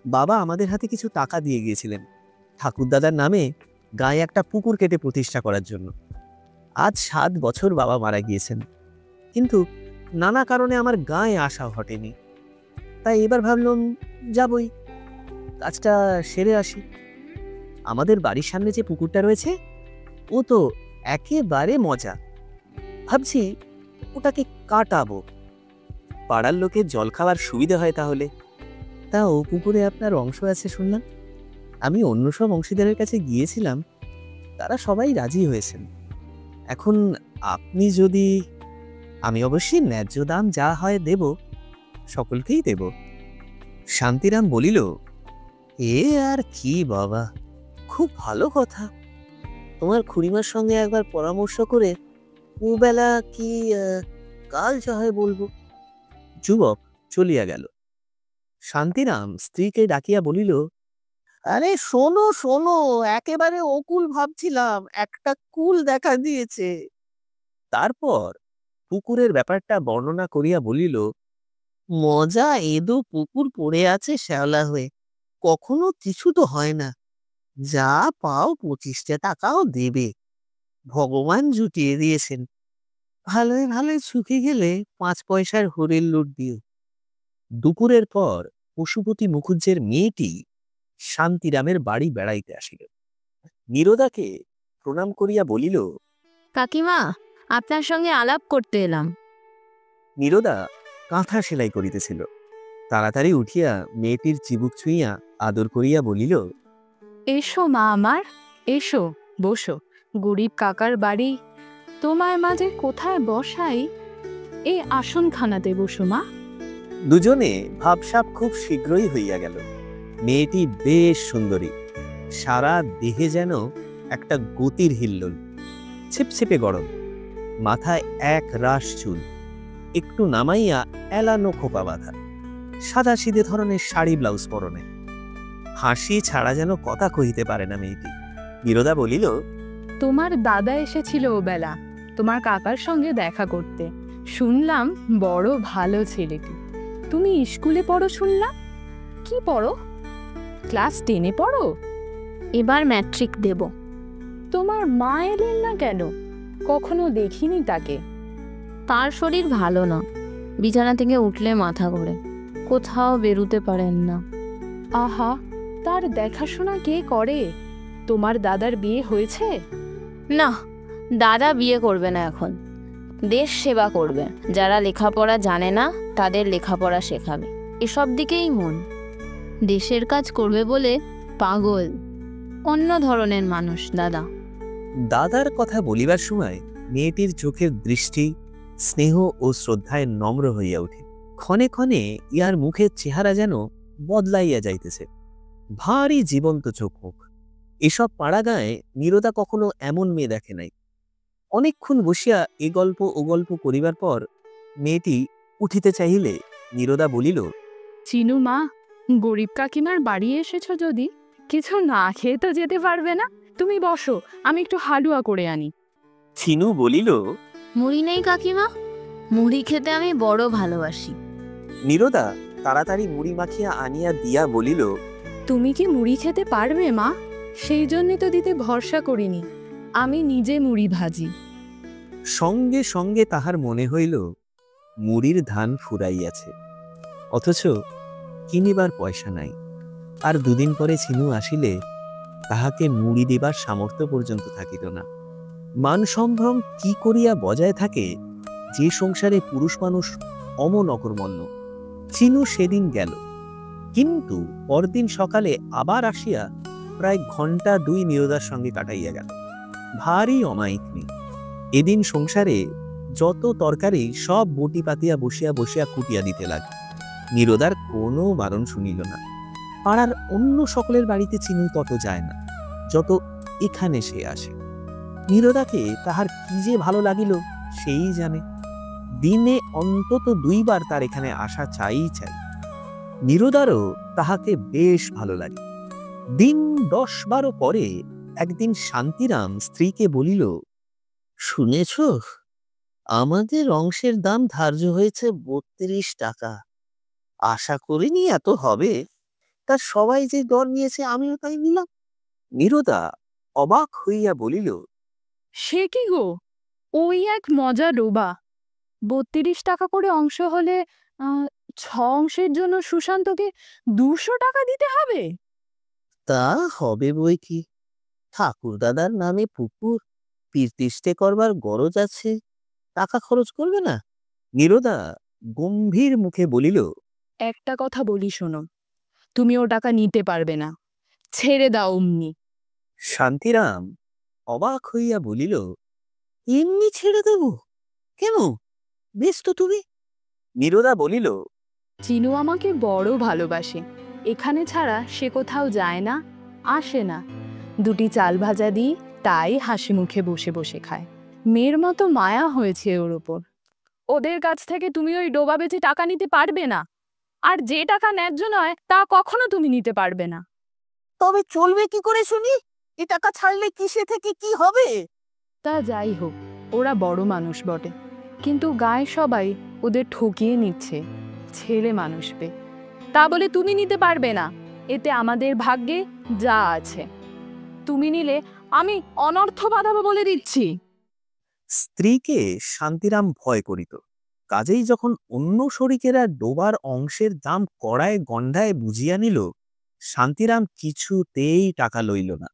বাবা আমাদের হাতে কিছু টাকা দিয়ে গিয়েছিলেন ঠাকুরদাদার নামে গায়ে একটা পুকুর কেটে প্রতিষ্ঠা করার জন্য। আজ 7 বছর বাবা মারা গিয়েছেন, কিন্তু নানা কারণে আমার গায়ে আসা হটেনি। তাই এবার ভাবলাম যাবই, কাজটা সেরে আসি। আমাদের বাড়ির সামনে যে পুকুরটা রয়েছে ও তো একেবারে মজা। ভাবছি ওটাকে কাটাবো, পাড়ার লোকের জল খাওয়ার সুবিধা হয় তাহলে। তা ও পুকুরে আপনার অংশ আছে শুনলাম। আমি অন্য সব অংশীদারের কাছে গিয়েছিলাম, তারা সবাই রাজি হয়েছেন। এখন আপনি যদি, আমি অবশ্যই ন্যায্য দাম যা হয় দেব, সকলকেই দেব। শান্তিরাম বলিল, এ আর কি বাবা, খুব ভালো কথা। তোমার খুড়িমার সঙ্গে একবার পরামর্শ করে ওবেলা কি কাল যা হয় বলবো। যুবক চলিয়া গেল। শান্তিরাম স্ত্রীকে ডাকিয়া বলিল, আরে শোনো শোনো, একেবারে অকুল ভাবছিলাম, একটা কুল দেখা দিয়েছে। তারপর পুকুরের ব্যাপারটা বর্ণনা করিয়া বলিল, মজা এদো পুকুর পড়ে আছে শ্যাওলা হয়ে, কখনো কিছু তো হয় না। যা পাও 25 টাকাও দেবে, ভগবান জুটিয়ে দিয়েছেন। ভালোই ভালোই শুকে গেলে 5 পয়সার হরির লুট দিও। দুপুরের পর পশুপতি মুখুজ্জের মেয়েটি শান্তিরামের বাড়ি বেড়াইতে আসিল। নীরদাকে প্রণাম করিয়া বলিল, কাকিমা, আপনার সঙ্গে আলাপ করতে এলাম। নীরদা কাঁথা সেলাই করিতেছিল। তাড়াতাড়ি উঠিয়া মেয়েটির চিবুক ছুঁইয়া আদর করিয়া বলিল, এসো মা আমার, এসো, বসো। গরিব কাকার বাড়ি, তোমায় মাঝে কোথায় বসাই? এই আসনখানাতে বসো মা। দুজনে ভাবসাব খুব শীঘ্রই হইয়া গেল। মেয়েটি বেশ সুন্দরী, সারা দেহে যেন একটা গতির হিল্লোল, ছিপছিপে গরম, মাথায় এক রাশ চুল, একটু নামাইয়া এলানো খোপা বাঁধা, সাদা সিধে ধরনের শাড়ি ব্লাউজ পরনে। হাসি ছাড়া যেন কথা কহিতে পারে না মেয়েটি। নীরদা বলিল, তোমার দাদা এসেছিল ও বেলা তোমার কাকার সঙ্গে দেখা করতে। শুনলাম বড় ভালো ছেলেটি। তুমি স্কুলে পড়ো শুনলাম। কি পড়ো? ক্লাস 10-এ পড়ো? এবার ম্যাট্রিক দেব। তোমার মা এলেন না কেন? কখনো দেখিনি তাকে। তার শরীর ভালো না, বিছানা থেকে উঠলে মাথা ঘোরে, কোথাও বেরুতে পারেন না। আহা, তার দেখাশোনা কে করে? তোমার দাদার বিয়ে হয়েছে? না, দাদা বিয়ে করবে না এখন। দেশ সেবা করবে, যারা লেখাপড়া জানে না তাদের লেখাপড়া শেখাবে, এসব দিকেই মন। দেশের কাজ করবে বলে পাগল, অন্য ধরনের মানুষ দাদা। দাদার কথা বলিবার সময় মেয়েটির চোখের দৃষ্টি স্নেহ ও শ্রদ্ধায় নম্র হইয়া ওঠে। ক্ষণে ক্ষণে ইহার মুখের চেহারা যেন বদলাইয়া যাইতেছে, ভারী জীবন্ত চোখ মুখ। এসব পাড়া গায়ে নীরদা কখনো এমন মেয়ে দেখে নাই। অনেকক্ষণ বসিয়া এ গল্প ও গল্প করিবার পর মেয়েটি উঠিতে চাহিলে নীরদা বলিল, চিনু মা, গরিব কাকিমার বাড়ি এসেছো যদি, কিছু না খেয়ে তো যেতে পারবে না। তুমি বসো, আমি একটু হালুয়া করে আনি। চিনু বলিল, মুড়ি নেই কাকিমা? মুড়ি খেতে আমি বড় ভালোবাসি। নীরদা তাড়াতাড়ি মুড়ি মাখিয়া আনিয়া দিয়া বলিল, তুমি কি মুড়ি খেতে পারবে মা? সেই জন্যই তো দিতে ভরসা করিনি, আমি নিজে মুড়ি ভাজি। সঙ্গে সঙ্গে তাহার মনে হইল মুড়ির ধান ফুরাইয়াছে, অথচ কিনিবার পয়সা নাই। আর দুদিন পরে চিনু আসিলে তাহাকে মুড়ি দিবার সামর্থ্য পর্যন্ত থাকিত না। মান সম্ভ্রম কি করিয়া বজায় থাকে যে সংসারে পুরুষ মানুষ অমন অকর্মণ্য। চিনু সেদিন গেল, কিন্তু পরদিন সকালে আবার আসিয়া প্রায় ঘণ্টা 2 নীরদার সঙ্গে কাটাইয়া গেল। ভারী অমায়িক মেয়ে। এদিন সংসারে যত তরকারি সব বটি পাতিয়া বসিয়া বসিয়া কুটিয়া দিতে লাগে। নীরদার কোনো বারণ শুনিল না। পাড়ার অন্য সকলের বাড়িতে চিনু তত যায় না যত এখানে সে আসে। নীরদাকে তাহার কি যে ভালো লাগিল সেই জানে। দিনে অন্তত 2 বার তার এখানে আসা চাই। নীরদারও তাহাকে বেশ ভালো লাগে। দিন 10-12 পরে একদিন শান্তিরাম স্ত্রীকে বলিল, শুনেছ, আমাদের অংশের দাম ধার্য হয়েছে 32 টাকা। আশা করিনি এত হবে, তা সবাই যে দর নিয়েছে আমিও তাই নিলাম। নীরদা অবাক হইয়া বলিল, সে কি গো, ওই এক মজা ডোবা। 32 টাকা করে অংশ হলে 6 অংশের জন্য সুশান্তকে 200 টাকা দিতে হবে? তা হবে বই কি, ঠাকুর দাদার নামে পুকুর, প্রতিষ্ঠা করবার গরজ আছে, টাকা খরচ করবে না? নীরদা গম্ভীর মুখে বলিল, একটা কথা বলি শোনো, তুমি ও টাকা নিতে পারবে না, ছেড়ে দাও অমনি। শান্তিরাম অবাক হইয়া বলিল, এমনি ছেড়ে দেব? কেন? বেশ তো তুমি। নীরদা বলিল, চিনু আমাকে বড় ভালোবাসে, এখানে ছাড়া সে কোথাও যায় না, আসে না। 2টি চাল ভাজা দিই, তাই হাসি মুখে বসে বসে খায়। মেয়ের মতো মায়া হয়েছে ওর ওপর। ওদের কাছ থেকে তুমি ওই ডোবা বেচে টাকা নিতে পারবে না, আর যে টাকা ন্যায্য নয় তা কখনো তুমি নিতে পারবে না। তবে চলবে কি করে শুনি? এ টাকা ছাড়লে কিসে থেকে কি হবে? তা যাই হোক, ওরা বড় মানুষ বটে, কিন্তু গায়ে সবাই ওদের ঠকিয়ে নিচ্ছে ছেলে মানুষ পেয়ে। তা বলে তুমি নিতে পারবে না, এতে আমাদের ভাগ্যে যা আছে। তুমি নিলে আমি অনর্থ বাঁধাবো বলে দিচ্ছি। স্ত্রীকে শান্তিরাম ভয় করিত, কাজেই যখন অন্য শরিকেরা ডোবার অংশের দাম কড়ায় গন্ডায় বুঝিয়া নিল, শান্তিরাম কিছুতেই টাকা লইল না।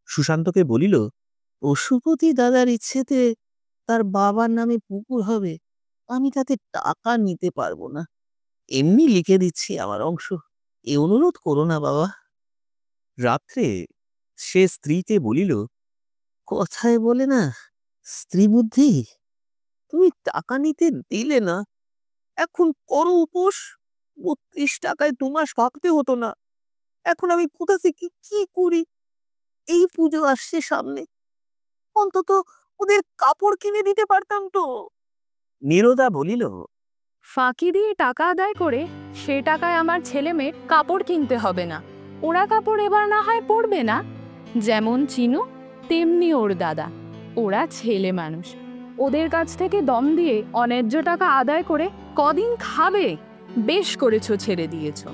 সুশান্তকে বলিল, পশুপতি দাদার ইচ্ছেতে তার বাবার নামে পুকুর হবে, আমি তাতে টাকা নিতে পারবো না। এমনি লিখে দিচ্ছি আমার অংশ, এ অনুরোধ করো না বাবা। রাত্রে সে স্ত্রীকে বলিল, কথায় বলে না, স্ত্রী বুদ্ধি। তুমি টাকা নিতে দিলে না, এখন করো উপোস। 32 টাকায় 2 মাস ভাবতে হতো না। এখন আমি কোথা থেকে কি করি? এই পুজো আসছে সামনে, অন্তত ওদের কাপড় কিনে দিতে পারতাম তো। নীরদা বলিল, ফাঁকি দিয়ে টাকা আদায় করে সে টাকায় আমার ছেলে মেয়ে কাপড় কিনতে হবে না। ওরা কাপড় এবার না হয় পরবে না, যেমন চিনু তেমনি ওর দাদা। ওরা ছেলে মানুষ, ওদের কাছ থেকে দম দিয়ে অন্যায্য টাকা আদায় করে কদিন খাবে? বেশ করেছো, ছেড়ে দিয়েছো।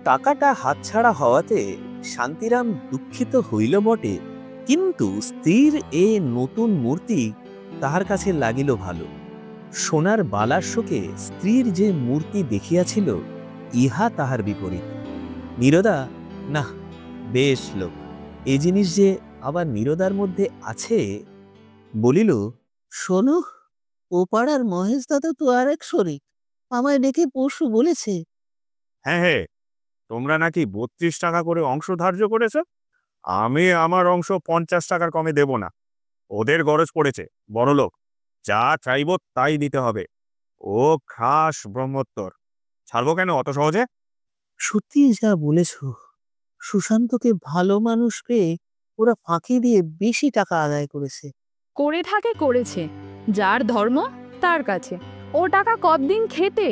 টাকাটা হাতছাড়া হওয়াতে শান্তিরাম দুঃখিত হইল বটে, কিন্তু স্ত্রীর এ নতুন মূর্তি তাহার কাছে লাগিল ভালো। সোনার বালার শোকে স্ত্রীর যে মূর্তি দেখিয়াছিল, ইহা তাহার বিপরীত। নীরদা না, বেশ লোক, এ জিনিস যে আবার নীরদার মধ্যে আছে, বলিল, শোনো, ও পাড়ার মহেশ দাদা তো আর এক শরিক, আমায় ডেকে পরশু বলেছে। হ্যাঁ, তোমরা নাকি 32 টাকা করে অংশ ধার্য করেছ। আমি আমার অংশ 50 টাকার কমে দেব না। ওদের গরজ পড়েছে, বড়লোক, যা চাইব তাই দিতে হবে। ও খাস ব্রহ্মোত্তর, ছাড়বো কেন অত সহজে? সত্যি যা বলেছ, সুশান্তকে ভালো মানুষ পেয়ে ওরা ফাঁকি দিয়ে বেশি টাকা আদায় করেছে। করে থাকে করেছে, যার ধর্ম তার কাছে। ও টাকা কতদিন খেতে,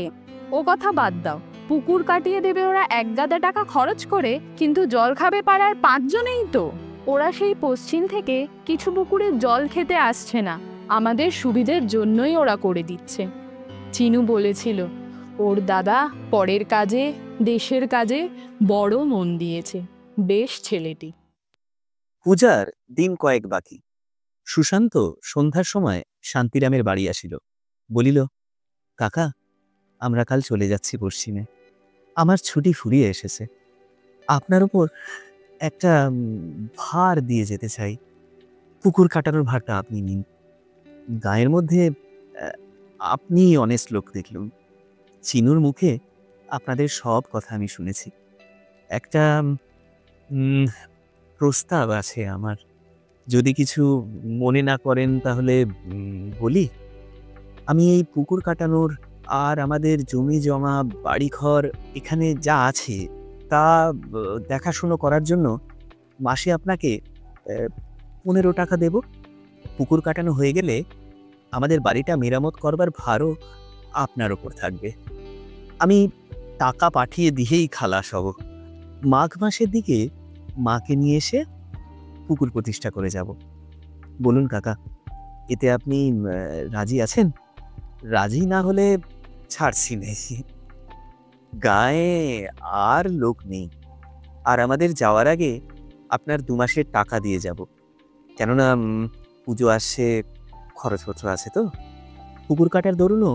ও কথা বাদ দাও। পুকুর কাটিয়ে দেবে ওরা 1 গাদা টাকা খরচ করে, কিন্তু জল খাবে পাড়ার 5 জনেই তো। ওরা সেই পশ্চিম থেকে কিছু পুকুরে জল খেতে আসছে না, আমাদের সুবিধের জন্যই ওরা করে দিচ্ছে। চিনু বলেছিল ওর দাদা পরের কাজে, দেশের কাজে বড় মন দিয়েছে, বেশ ছেলেটি। পূজার দিন কয়েক বাকি। সুশান্ত সন্ধ্যার সময় শান্তিরামের বাড়ি আসিল, বলিল, কাকা, আমরা কাল চলে যাচ্ছি পশ্চিমে, আমার ছুটি ফুরিয়ে এসেছে। আপনার উপর একটা ভার দিয়ে যেতে চাই। পুকুর কাটানোর ভারটা আপনি নিন। গায়ের মধ্যে আপনি অনেস্ট লোক দেখলুম। চিনুর মুখে আপনাদের সব কথা আমি শুনেছি। একটা প্রস্তাব আছে আমার, যদি কিছু মনে না করেন তাহলে বলি। আমি এই পুকুর কাটানোর আর আমাদের জমি জমা বাড়িঘর এখানে যা আছে তা দেখাশুনো করার জন্য মাসে আপনাকে 15 টাকা দেব। পুকুর কাটানো হয়ে গেলে আমাদের বাড়িটা মেরামত করবার ভারও আপনার ওপর থাকবে। আমি টাকা পাঠিয়ে দিয়েই খালাস হব। মাঘ মাসের দিকে মাকে নিয়ে এসে পুকুর প্রতিষ্ঠা করে যাব। বলুন কাকা, এতে আপনি রাজি আছেন? রাজি না হলে ছাড়ছি নেই। গায়ে আর লোক নেই, আর আমাদের যাওয়ার আগে আপনার 2 মাসের টাকা দিয়ে যাব। কেননা পুজো আসছে, খরচপত্র আছে তো। পুকুর কাটার দরুনও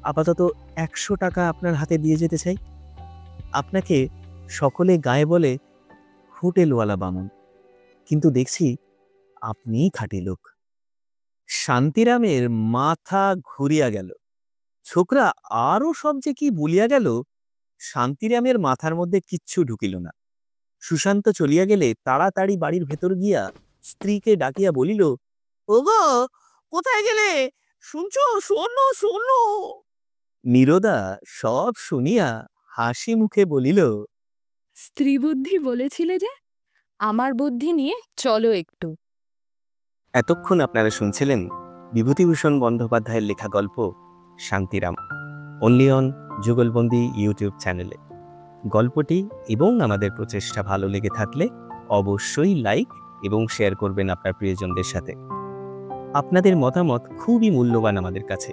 আপাতত 100 টাকা আপনার হাতে দিয়ে যেতে চাই। আপনাকে সকলে গায়ে বলে হোটেলওয়ালা বামুন, কিন্তু দেখছি আপনিই খাঁটি লোক। শান্তিরামের মাথা ঘুরিয়া গেল। ছোকরা আরো সব যে কি বলিয়া গেল, শান্তিরামের মাথার মধ্যে কিচ্ছু ঢুকিল না। সুশান্ত চলিয়া গেলে তাড়াতাড়ি বাড়ির ভেতর গিয়া স্ত্রীকে ডাকিয়া বলিল, ওগো, কোথায় গেলে? শুনছো? শোনো শোনো। নীরদা সব শুনিয়া হাসি মুখে বলিল, স্ত্রী বুদ্ধি বলেছিলে যে, আমার বুদ্ধি নিয়ে চলো একটু। এতক্ষণ আপনারা শুনছিলেন বিভূতিভূষণ বন্দ্যোপাধ্যায়ের লেখা গল্প শান্তিরাম, অনলি অন যুগলবন্দি ইউটিউব চ্যানেলে। গল্পটি এবং আমাদের প্রচেষ্টা ভালো লেগে থাকলে অবশ্যই লাইক এবং শেয়ার করবেন আপনার প্রিয়জনদের সাথে। আপনাদের মতামত খুবই মূল্যবান আমাদের কাছে।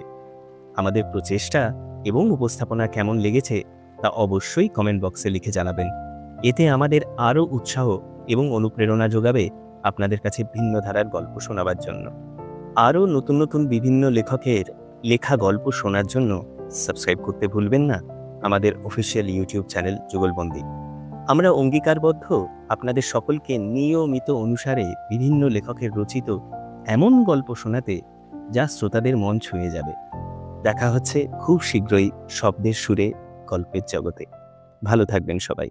আমাদের প্রচেষ্টা এবং উপস্থাপনা কেমন লেগেছে তা অবশ্যই কমেন্ট বক্সে লিখে জানাবেন। এতে আমাদের আরও উৎসাহ এবং অনুপ্রেরণা যোগাবে আপনাদের কাছে ভিন্ন ধারার গল্প শোনাবার জন্য। আরও নতুন নতুন বিভিন্ন লেখকের লেখা গল্প শোনার জন্য সাবস্ক্রাইব করতে ভুলবেন না আমাদের অফিসিয়াল ইউটিউব চ্যানেল যুগলবন্দি। আমরা অঙ্গীকারবদ্ধ আপনাদের সকলকে নিয়মিত অনুসারে বিভিন্ন লেখকের রচিত এমন গল্প শোনাতে যা শ্রোতাদের মন ছুঁয়ে যাবে। দেখা হচ্ছে খুব শীঘ্রই শব্দের সুরে গল্পের জগতে। ভালো থাকবেন সবাই।